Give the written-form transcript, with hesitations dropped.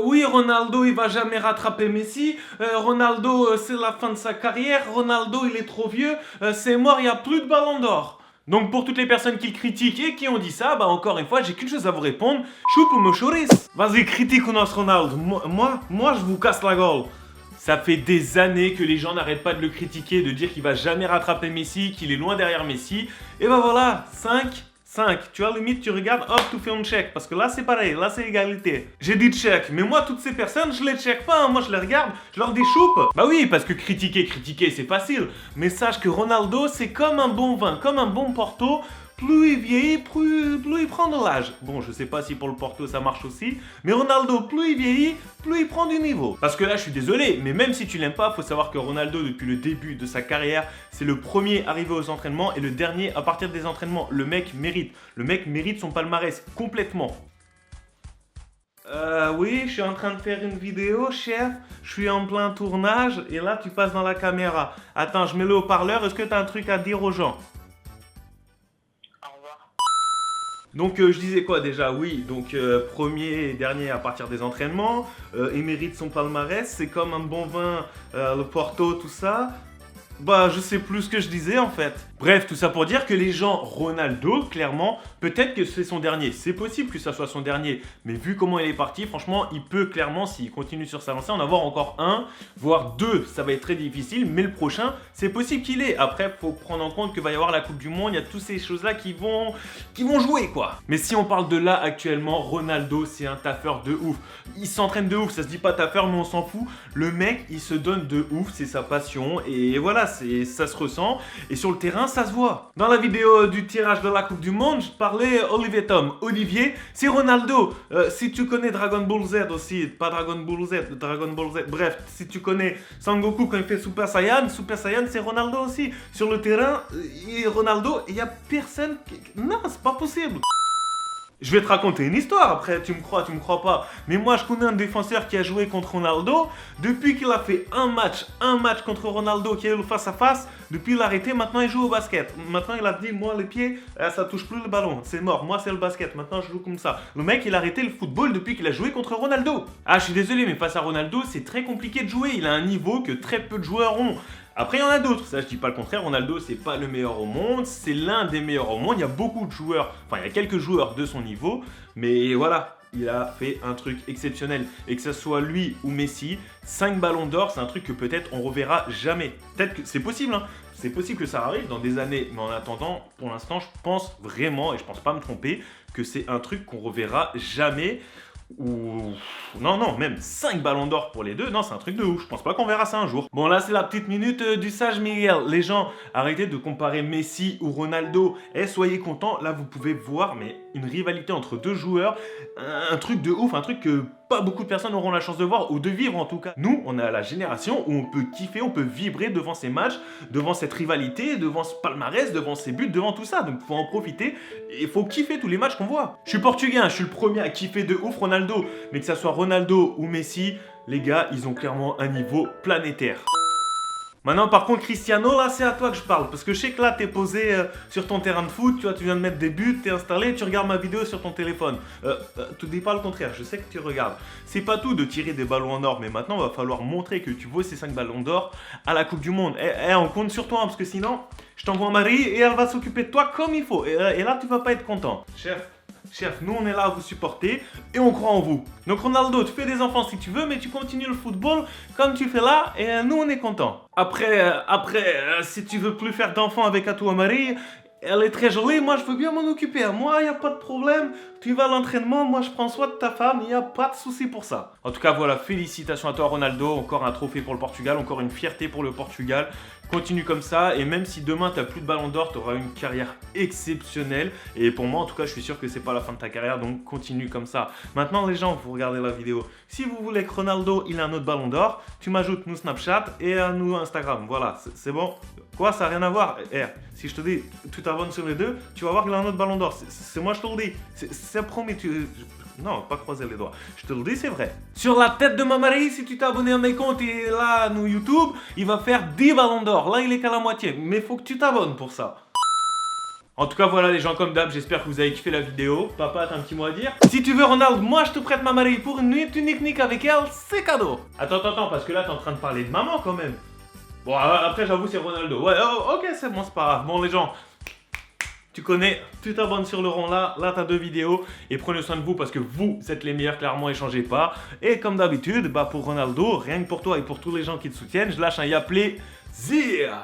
Oui, Ronaldo, il va jamais rattraper Messi. Ronaldo, c'est la fin de sa carrière. Ronaldo, il est trop vieux. C'est mort, il n'y a plus de ballon d'or. Donc pour toutes les personnes qui le critiquent et qui ont dit ça, bah encore une fois, j'ai qu'une chose à vous répondre. Choupe ou me chouris. Vas-y, critique ou non Ronaldo. Moi, je vous casse la gueule. Ça fait des années que les gens n'arrêtent pas de le critiquer, de dire qu'il va jamais rattraper Messi, qu'il est loin derrière Messi. Et bah voilà, 5. Tu vois, limite, tu regardes, hop, tu fais un check. Parce que là, c'est pareil, là, c'est égalité. J'ai dit check, mais moi, toutes ces personnes, je les check pas. Hein. Moi, je les regarde, je leur dis choupe. Bah oui, parce que critiquer, c'est facile. Mais sache que Ronaldo, c'est comme un bon vin, comme un bon Porto. Plus il vieillit, plus il prend de l'âge. Bon, je sais pas si pour le Porto ça marche aussi, mais Ronaldo, plus il vieillit, plus il prend du niveau. Parce que là, je suis désolé, mais même si tu l'aimes pas, faut savoir que Ronaldo, depuis le début de sa carrière, c'est le premier arrivé aux entraînements et le dernier à partir des entraînements. Le mec mérite. Le mec mérite son palmarès complètement. Oui, je suis en train de faire une vidéo, chef. Je suis en plein tournage et là, tu passes dans la caméra. Attends, je mets le haut-parleur. Est-ce que tu as un truc à dire aux gens? Au revoir. Donc je disais quoi déjà? Oui, donc premier et dernier à partir des entraînements, il mérite son palmarès, c'est comme un bon vin, le Porto, tout ça. Bah je sais plus ce que je disais en fait. Bref, tout ça pour dire que les gens, Ronaldo, clairement, peut-être que c'est son dernier. C'est possible que ça soit son dernier, mais vu comment il est parti, franchement, il peut clairement, s'il continue sur sa lancée, en avoir encore un, voire deux. Ça va être très difficile, mais le prochain, c'est possible qu'il ait. Après, faut prendre en compte qu'il va y avoir la Coupe du Monde, il y a toutes ces choses-là qui vont jouer quoi. Mais si on parle de là actuellement, Ronaldo, c'est un taffeur de ouf. Il s'entraîne de ouf, ça se dit pas taffeur, mais on s'en fout. Le mec, il se donne de ouf, c'est sa passion, et voilà, ça se ressent. Et sur le terrain, ça se voit. Dans la vidéo du tirage de la Coupe du Monde, je parlais Olivier Tom. Olivier, c'est Ronaldo. Si tu connais Dragon Ball Z aussi, pas Dragon Ball Z, Dragon Ball Z, bref, si tu connais Sangoku quand il fait Super Saiyan c'est Ronaldo aussi. Sur le terrain, Ronaldo, il y a personne qui... Non, c'est pas possible. Je vais te raconter une histoire, après tu me crois pas. Mais moi je connais un défenseur qui a joué contre Ronaldo. Depuis qu'il a fait un match contre Ronaldo qui a eu le face à face, depuis il a arrêté, maintenant il joue au basket. Maintenant il a dit, moi les pieds, ça touche plus le ballon, c'est mort, moi c'est le basket, maintenant je joue comme ça. Le mec il a arrêté le football depuis qu'il a joué contre Ronaldo. Ah je suis désolé mais face à Ronaldo c'est très compliqué de jouer, il a un niveau que très peu de joueurs ont. Après, il y en a d'autres, ça je dis pas le contraire, Ronaldo c'est pas le meilleur au monde, c'est l'un des meilleurs au monde, il y a beaucoup de joueurs, enfin il y a quelques joueurs de son niveau, mais voilà, il a fait un truc exceptionnel. Et que ce soit lui ou Messi, 5 ballons d'or, c'est un truc que peut-être on reverra jamais. Peut-être que c'est possible, hein. C'est possible que ça arrive dans des années, mais en attendant, pour l'instant, je pense vraiment, et je pense pas me tromper, que c'est un truc qu'on reverra jamais. Ou... Non, même 5 ballons d'or pour les deux, non, c'est un truc de ouf. Je pense pas qu'on verra ça un jour. Bon, là, c'est la petite minute du sage Miguel. Les gens, arrêtez de comparer Messi ou Ronaldo. Et soyez contents, là, vous pouvez voir, mais une rivalité entre deux joueurs, un truc de ouf, un truc que pas beaucoup de personnes auront la chance de voir ou de vivre en tout cas. Nous, on est à la génération où on peut kiffer, on peut vibrer devant ces matchs, devant cette rivalité, devant ce palmarès, devant ces buts, devant tout ça. Donc faut en profiter et faut kiffer tous les matchs qu'on voit. Je suis portugais, hein, je suis le premier à kiffer de ouf Ronaldo, mais que ça soit Ronaldo ou Messi, les gars, ils ont clairement un niveau planétaire. Maintenant, par contre, Cristiano, là, c'est à toi que je parle. Parce que je sais que là, t'es posé sur ton terrain de foot, tu vois, tu viens de mettre des buts, t'es installé, tu regardes ma vidéo sur ton téléphone. Tu dis pas le contraire, je sais que tu regardes. C'est pas tout de tirer des ballons en or, mais maintenant, il va falloir montrer que tu vaux ces 5 ballons d'or à la Coupe du Monde. On compte sur toi, hein, parce que sinon, je t'envoie Marie et elle va s'occuper de toi comme il faut. Et là, tu vas pas être content. Chef, nous on est là à vous supporter et on croit en vous. Donc Ronaldo, tu fais des enfants si tu veux, mais tu continues le football comme tu fais là et nous on est content. Après, si tu veux plus faire d'enfants avec Atou Marie, elle est très jolie, moi je veux bien m'en occuper. Moi, il n'y a pas de problème. Tu vas à l'entraînement, moi je prends soin de ta femme, il n'y a pas de souci pour ça. En tout cas, voilà, félicitations à toi Ronaldo. Encore un trophée pour le Portugal, encore une fierté pour le Portugal. Continue comme ça et même si demain tu n'as plus de ballon d'or, tu auras une carrière exceptionnelle. Et pour moi, en tout cas, je suis sûr que c'est pas la fin de ta carrière, donc continue comme ça. Maintenant, les gens, vous regardez la vidéo. Si vous voulez que Ronaldo il a un autre ballon d'or, tu m'ajoutes nous Snapchat et nous Instagram. Voilà, c'est bon. Quoi, ça n'a rien à voir. Si je te dis, tu t'abonnes sur les deux, tu vas voir qu'il a un autre ballon d'or. C'est moi, je te le dis. C'est promis. Non, pas croiser les doigts. Je te le dis, c'est vrai. Sur la tête de ma Marie, si tu t'es abonné à mes comptes et là, nous YouTube, il va faire 10 ballons d'or. Là, il est qu'à la moitié. Mais faut que tu t'abonnes pour ça. En tout cas, voilà les gens, comme d'hab, j'espère que vous avez kiffé la vidéo. Papa, t'as un petit mot à dire? Si tu veux Ronaldo, moi je te prête ma Marie pour une nuit, tu nique avec elle, c'est cadeau. Attends, parce que là t'es en train de parler de maman quand même. Bon, après j'avoue c'est Ronaldo. Ouais, ok, c'est bon, c'est pas grave. Bon les gens, tu connais, tu t'abonnes sur le rond là t'as 2 vidéos. Et prenez soin de vous parce que vous êtes les meilleurs, clairement, et changez pas. Et comme d'habitude, bah pour Ronaldo, rien que pour toi et pour tous les gens qui te soutiennent, je lâche un Yaplé Zia.